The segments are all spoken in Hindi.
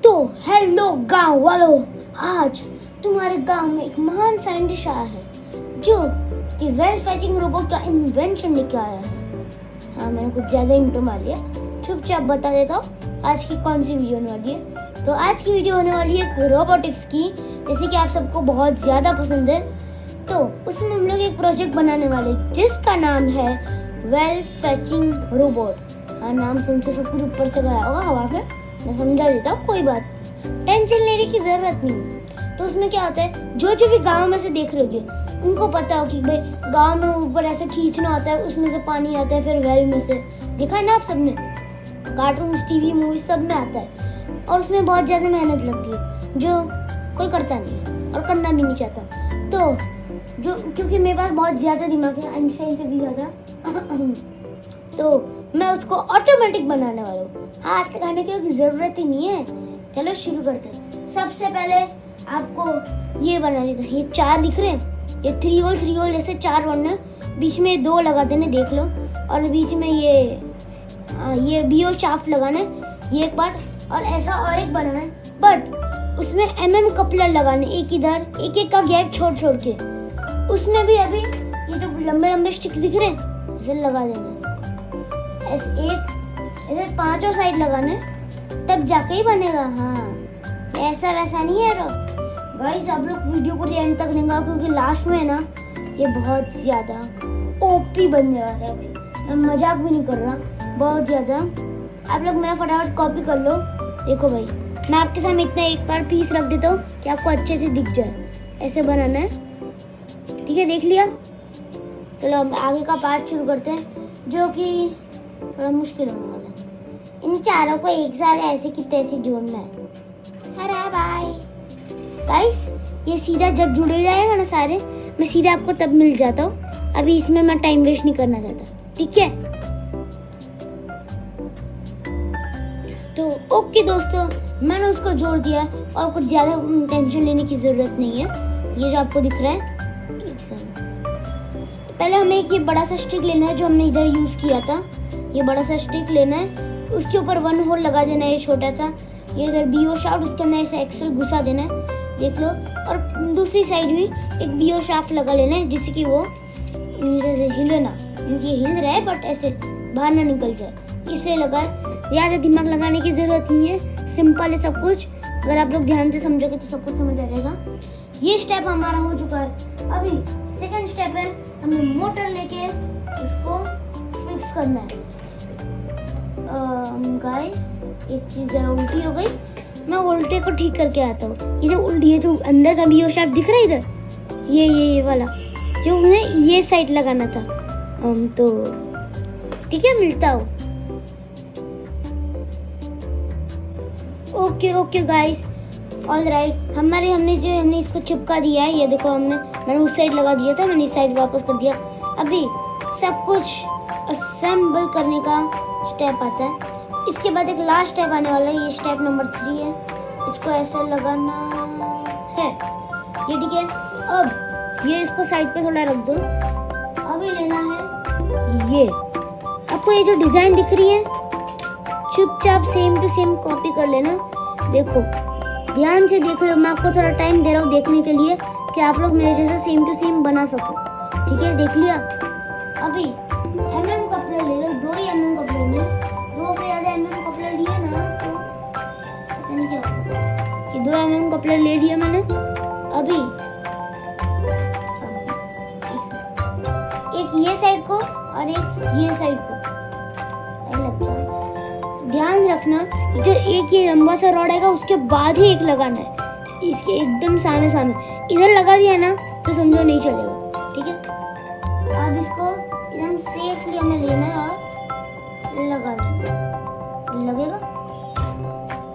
तो हेलो गांव वालों, आज तुम्हारे गांव में एक महान साइंटिस्ट आया है जो कि वेल फेचिंग रोबोट का इन्वेंशन लेके आया है। हाँ, मैंने कुछ ज़्यादा इंट्रो मार लिया, चुपचाप बता देता हूँ आज की कौन सी वीडियो होने वाली है। तो आज की वीडियो होने वाली है रोबोटिक्स की, जैसे कि आप सबको बहुत ज़्यादा पसंद है। तो उसमें हम लोग एक प्रोजेक्ट बनाने वाले जिसका नाम है वेल फेचिंग रोबोट। हाँ, नाम सुन के सब कुछ ऊपर से गया होगा हवा में, मैं समझा देता हूँ, कोई बात, टेंशन लेने की जरूरत नहीं। तो उसमें क्या होता है, जो भी गांव में से देख रहे होगे उनको पता हो कि भाई गांव में ऊपर ऐसे खींचना होता है, उसमें से पानी आता है, फिर वेल में से देखा है ना आप सबने, कार्टून, टीवी, मूवी सब में आता है। और उसमें बहुत ज़्यादा मेहनत लगती है जो कोई करता नहीं और करना भी नहीं चाहता। तो जो क्योंकि मेरे पास बहुत ज़्यादा दिमाग है, आइंस्टाइन से भी ज़्यादा, तो मैं उसको ऑटोमेटिक बनाने वाला हूँ। हाथ लगाने की ज़रूरत ही नहीं है। चलो शुरू करते हैं। सबसे पहले आपको ये बना देता है, ये 4 लिख रहे हैं, ये 3 होल जैसे 4 बनना, बीच में 2 लगा देने, देख लो, और बीच में ये बीओ शाफ्ट लगाना है, ये एक पार्ट, और ऐसा और एक बनाना है, बट उसमें कपलर लगाने, एक इधर, एक का गैप छोड़ के। उसमें भी अभी ये जो लंबे स्टिक्स दिख रहे हैं ऐसे लगा देना, ऐसे 5 साइड लगाने, तब जाके ही बनेगा। हाँ, ऐसा वैसा नहीं है। गाइस, आप लोग वीडियो को एंड तक देखना, क्योंकि लास्ट में ना ये बहुत ज़्यादा ओपी बनने वाला है। मैं मजाक भी नहीं कर रहा, बहुत ज़्यादा। आप लोग मेरा फटाफट कॉपी कर लो। देखो भाई, मैं आपके सामने इतना एक बार पीस रख देता हूँ कि आपको अच्छे से दिख जाए। ऐसे बनाना है, ठीक है, देख लिया। चलो हम आगे का पार्ट शुरू करते हैं, जो कि थोड़ा मुश्किल होने वाला है। इन चारों को एक साथ ऐसे की तैसे जोड़ना है। अरे बाय गाइस, ये सीधा जब जुड़े जाएगा ना सारे, मैं सीधा आपको तब मिल जाता हूँ। अभी इसमें मैं टाइम वेस्ट नहीं करना चाहता, ठीक है। तो ओके दोस्तों, मैंने उसको जोड़ दिया और कुछ ज़्यादा टेंशन लेने की ज़रूरत नहीं है। ये जो आपको दिख रहा है, पहले हमें एक ये बड़ा सा स्टिक लेना है जो हमने इधर यूज़ किया था। ये बड़ा सा स्टिक लेना है, उसके ऊपर 1 होल लगा देना है, ये छोटा सा, ये इधर बीओ शाफ्ट, उसके अंदर ऐसे एक्सेल घुसा देना है, देख लो। और दूसरी साइड भी एक बीओ शाफ्ट लगा लेना है, जिससे कि वो जैसे हिले ना, ये हिल रहा है बट ऐसे बाहर ना निकल जाए, इसलिए लगा है। ज़्यादा दिमाग लगाने की ज़रूरत नहीं है, सिंपल है सब कुछ। अगर आप लोग ध्यान से समझोगे तो सब कुछ समझ आ जाएगा। ये स्टेप हमारा हो चुका है। अभी सेकंड स्टेप है, हमें मोटर लेके उसको फिक्स करना है। गाइस, एक चीज़ ज़रा उल्टी हो गई, मैं उल्टे को ठीक करके आता हूँ। ये जो अंदर का बीओ शाफ्ट दिख रहा है इधर, ये वाला जो उन्हें ये साइड लगाना था, तो ठीक है, मिलता हूँ। Okay guys, all right. हमने इसको चिपका दिया है। ये देखो, मैंने उस साइड लगा दिया था, मैंने इस साइड वापस कर दिया। अभी सब कुछ असेंबल करने का स्टेप आता है। इसके बाद एक लास्ट स्टेप आने वाला है, ये स्टेप नंबर 3 है। इसको ऐसे लगाना है, ये ठीक है। अब ये इसको साइड पे थोड़ा रख दो। अभी लेना है ये, आपको ये जो डिज़ाइन दिख रही है, चुपचाप सेम टू सेम कॉपी कर लेना। देखो, ध्यान से देख लो, मैं आपको थोड़ा टाइम दे रहा हूँ देखने के लिए कि आप लोग मेरे जैसा सेम टू सेम बना सको, ठीक है। देख लिया। अभी कपलर ले लो, 2 ही कपलर में, 2 से ज़्यादा कपलर लिए ना तो पता नहीं क्या होगा। ये 2 कपलर ले लिया मैंने। अभी एक ये साइड को और एक ये साइड को लग जाए। ध्यान रखना, जो एक ये लंबा सा रॉड आएगा उसके बाद ही एक लगाना है, इसके एकदम सामने इधर लगा दिया ना तो समझो नहीं चलेगा, ठीक है। अब इसको एकदम सेफली हमें लेना है और लगा देना। लगेगा?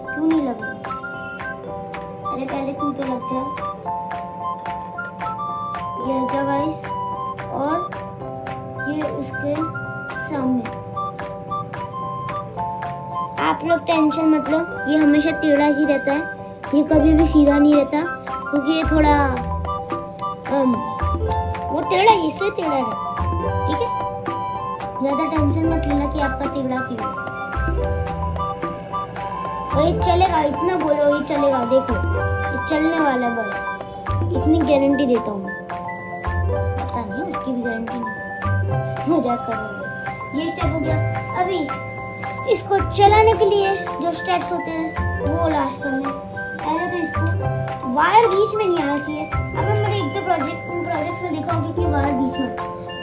क्यों नहीं लगेगा? अरे पहले तुम तो लग जाओ, ये लग जाओ गाइस, और ये उसके सामने। आप लोग टेंशन मत लो, ये हमेशा टेढ़ा ही रहता है, ये कभी भी सीधा नहीं रहता, क्योंकि ये थोड़ा वो टेढ़ा है, इससे टेढ़ा है, ठीक है। ज़्यादा टेंशन मत लेना कि आपका टेढ़ा क्यों है। और ये चलेगा, इतना बोलो ये चलेगा, देखो ये चलने वाला है, बस इतनी गारंटी देता हूँ। पता नहीं उसकी भी गारंटी नहीं, मजाक कर रहा हूँ। ये स्टेप हो गया। अभी इसको चलाने के लिए जो स्टेप्स होते हैं वो लास्ट करने। पहले तो इसको वायर बीच में नहीं आना चाहिए। अब मैंने एक दो प्रोजेक्ट्स में देखा होगा कि वायर बीच में।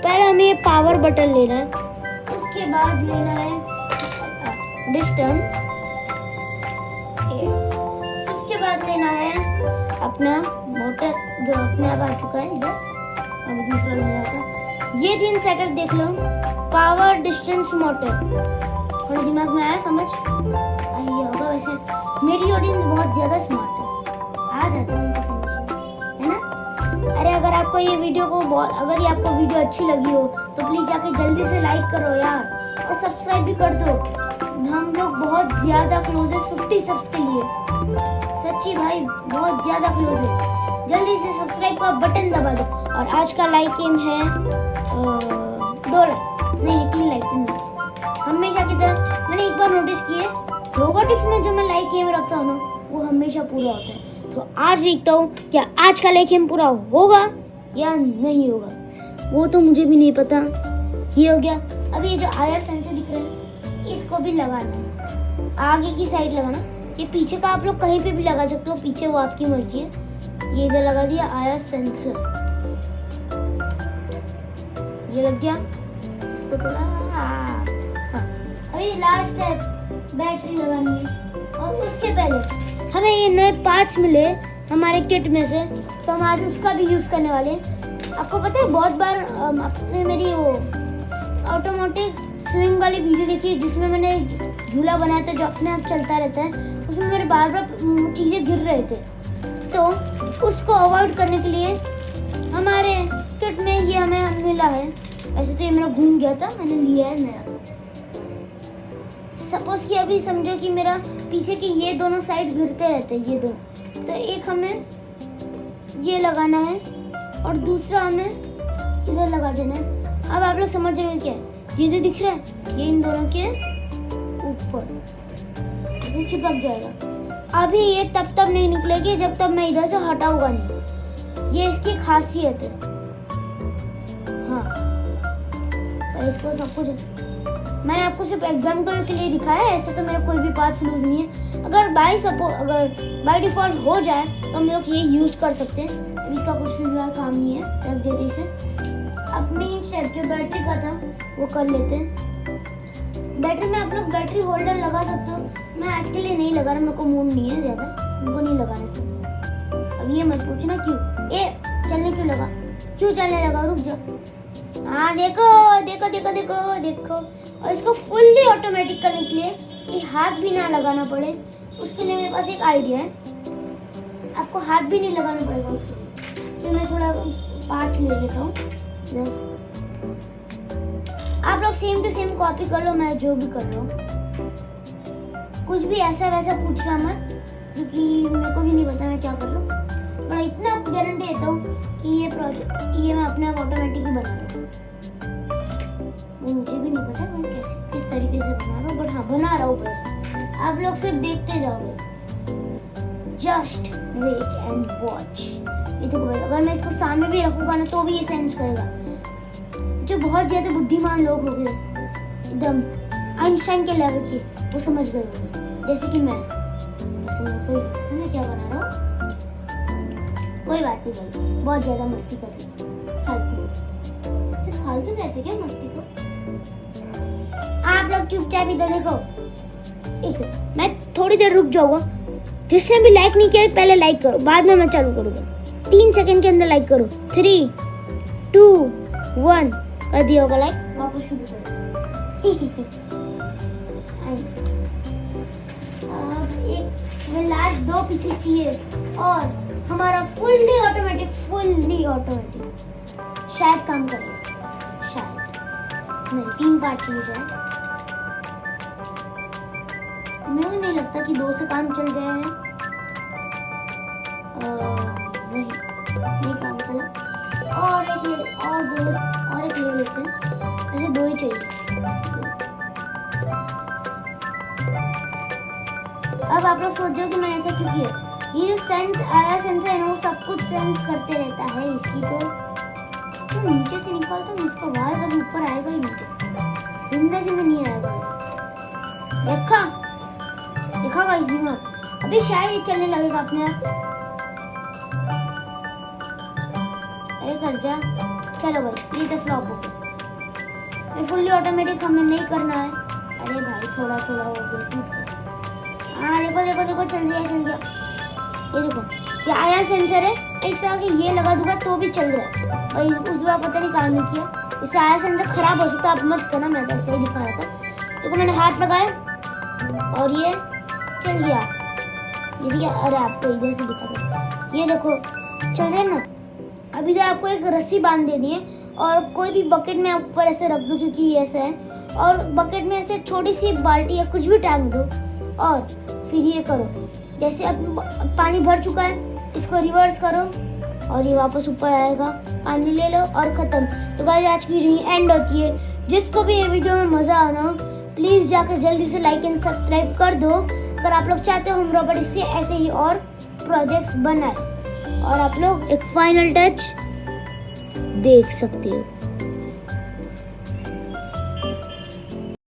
पहले हमें पावर बटन लेना है, उसके बाद लेना है डिस्टेंस, उसके बाद लेना है अपना मोटर जो अपने आप आ चुका है इधर, अभी दूसरा लेना था। ये 3 सेटअप देख लो, पावर डिस्टेंस मोटर। थोड़ा दिमाग में आया, समझ आई होगा। वैसे मेरी ऑडियंस बहुत ज़्यादा स्मार्ट है, आ जाता है उनको समझ में, है ना। अरे अगर आपको ये वीडियो अच्छी लगी हो तो प्लीज़ जाके जल्दी से लाइक करो यार, और सब्सक्राइब भी कर दो। हम लोग बहुत ज़्यादा क्लोज है 50 सब्स के लिए, सच्ची भाई बहुत ज़्यादा क्लोज है। जल्दी से सब्सक्राइब का बटन दबा दो। और आज का लाइक एम है 2 लाइक, नहीं 3 लाइक। हमेशा की तरह मैंने एक बार नोटिस किए, रोबोटिक्स में जो मैं लाइक एम रखता हूँ ना वो हमेशा पूरा होता है। तो आज देखता हूँ क्या आज का लाइक एम पूरा होगा या नहीं होगा, वो तो मुझे भी नहीं पता। ये हो गया। अब ये जो आयर सेंसर दिख रहा है इसको भी लगाना है, आगे की साइड लगाना। ये पीछे का आप लोग कहीं पे भी लगा सकते हो, पीछे वो आपकी मर्जी है। ये इधर लगा दिया आयर सेंसर, ये लग गया। इसको थोड़ा हाँ। अभी लास्ट स्टेप बैटरी लगानी है, और उसके पहले हमें ये नए पार्ट्स मिले हमारे किट में से, तो हम आज उसका भी यूज़ करने वाले हैं। आपको पता है बहुत बार आपने मेरी वो ऑटोमेटिक स्विंग वाली वीडियो देखी है जिसमें मैंने झूला बनाया था जो अपने आप चलता रहता है, उसमें मेरे बार बार चीज़ें गिर रहे थे। तो उसको अवॉइड करने के लिए हमारे किट में ये हमें मिला है। वैसे तो ये मेरा घूम गया था, मैंने लिया है नया। सपोज कि अभी समझो कि मेरा पीछे की ये दोनों साइड गिरते रहते हैं, ये दो, तो एक हमें ये लगाना है और दूसरा हमें इधर लगा देना है। अब आप लोग समझ रहे हो क्या है, ये जो दिख रहा है ये इन दोनों के ऊपर ये चिपक जाएगा। अभी ये तब नहीं निकलेगी जब तक मैं इधर से हटाऊंगा नहीं, ये इसकी खासियत है। हाँ, तो इसको सब कुछ मैंने आपको सिर्फ एग्जाम्पल के लिए दिखाया है, ऐसे तो मेरा कोई भी पार्ट्स लूज नहीं है। अगर बाय डिफॉल्ट हो जाए तो हम लोग ये यूज़ कर सकते हैं। अब इसका कुछ भी काम नहीं है, रख देते इसे। अब मेन स्टेप जो बैटरी का था वो कर लेते हैं। बैटरी में आप लोग बैटरी होल्डर लगा सकते हो, मैं आज के लिए नहीं लगा रहा, मेरे को मूड नहीं है ज़्यादा, उनको नहीं लगाने से। अब ये मत पूछना क्यों, चलने क्यों लगा, क्यों चलने लगा, रुक जा। हाँ देखो देखो देखो देखो देखो। और इसको फुल्ली ऑटोमेटिक करने के लिए कि हाथ भी ना लगाना पड़े, उसके लिए मेरे पास एक आइडिया है। आपको हाथ भी नहीं लगाना पड़ेगा उसके लिए, तो मैं थोड़ा पार्ट ले लेता हूँ। आप लोग सेम टू सेम कॉपी कर लो, मैं जो भी कर रहा हूँ। कुछ भी ऐसा वैसा पूछना मत, क्योंकि मेरे को भी नहीं पता मैं क्या कर रहा हूँ। पर इतना गारंटी देता हूँ कि ये मैं अपने आप ऑटोमेटिक ही बना दूँ। वो मुझे भी नहीं पता मैं किस तरीके से बना रहा हूँ, बट हाँ बना रहा हूँ बस। आप लोग सिर्फ देखते जाओगे, जस्ट वेट एंड वॉच। ये देखो भाई, अगर मैं इसको सामने भी रखूंगा ना तो भी ये सेंस करेगा। जो बहुत ज्यादा बुद्धिमान लोग हो गए एकदम आइंस्टाइन के लेवल के, वो समझ गए होंगे, जैसे कि मैं क्या बना रहा हूँ। कोई बात नहीं भाई, बहुत ज्यादा मस्ती कर रही हूँ, फालतू कहते क्या मस्ती को। आप लोग चुपचाप इधर देखो, मैं थोड़ी देर रुक जाऊंगा। जिसने भी लाइक नहीं किया पहले लाइक करो, बाद में मैं चालू करूंगा। 3 सेकंड के अंदर लाइक करो। 3 2 1 कर दिया होगा लाइक, वापस शुरू करो। अब एक लास्ट 2 पीसेस चाहिए और हमारा फुल्ली ऑटोमेटिक शायद काम करेगा, शायद नहीं। 3 पार्ट चाहिए शायद, मुझे नहीं लगता कि 2 से काम चल जाए। नहीं काम चला, और एक ले लेते हैं। ऐसे 2 ही चाहिए। अब आप लोग सोच रहे हो कि मैंने ऐसा क्यों किया। ये जो सेंस आया सेंसर है ना, वो सब कुछ सेंस करते रहता है। इसकी तो नीचे से निकालता हूँ, इसका वायर कभी ऊपर आएगा ही नहीं, जिंदगी में नहीं आएगा। देखा गाइस दिमाग, अभी शायद ये चलने लगेगा अपने आप। अरे कर जा, चलो भाई ये तो फ्लॉप हो गया। ये फुल्ली ऑटोमेटिक हमें नहीं करना है। अरे भाई थोड़ा थोड़ा हो गया। हाँ देखो चल गया। ये देखो, ये आयन सेंसर है, इस पे आगे ये लगा दूंगा तो भी चल रहा है। और उस बार पता नहीं काम नहीं किया, इससे आयन सेंसर खराब हो सकता है। आप मत करना, मैं ऐसे ही दिखा रहा था। देखो मैंने हाथ लगाया और ये चल गया। जैसे कि अरे आपको इधर से दिखा दो, ये देखो चल रहा है ना। अभी तो आपको एक रस्सी बांध देनी है और कोई भी बकेट में ऊपर ऐसे रख दो, क्योंकि ये ऐसा है। और बकेट में ऐसे छोटी सी बाल्टी या कुछ भी टांग दो और फिर ये करो। जैसे अब पानी भर चुका है, इसको रिवर्स करो और ये वापस ऊपर आएगा। पानी ले लो और ख़त्म। तो गाइस आज की वीडियो एंड होती है। जिसको भी ये वीडियो में मज़ा आना हो प्लीज़ जाकर जल्दी से लाइक एंड सब्सक्राइब कर दो। अगर आप लोग चाहते हो हम रोबोटिक्स से ऐसे ही और प्रोजेक्ट्स बनाए और आप लोग एक फाइनल टच देख सकते हो।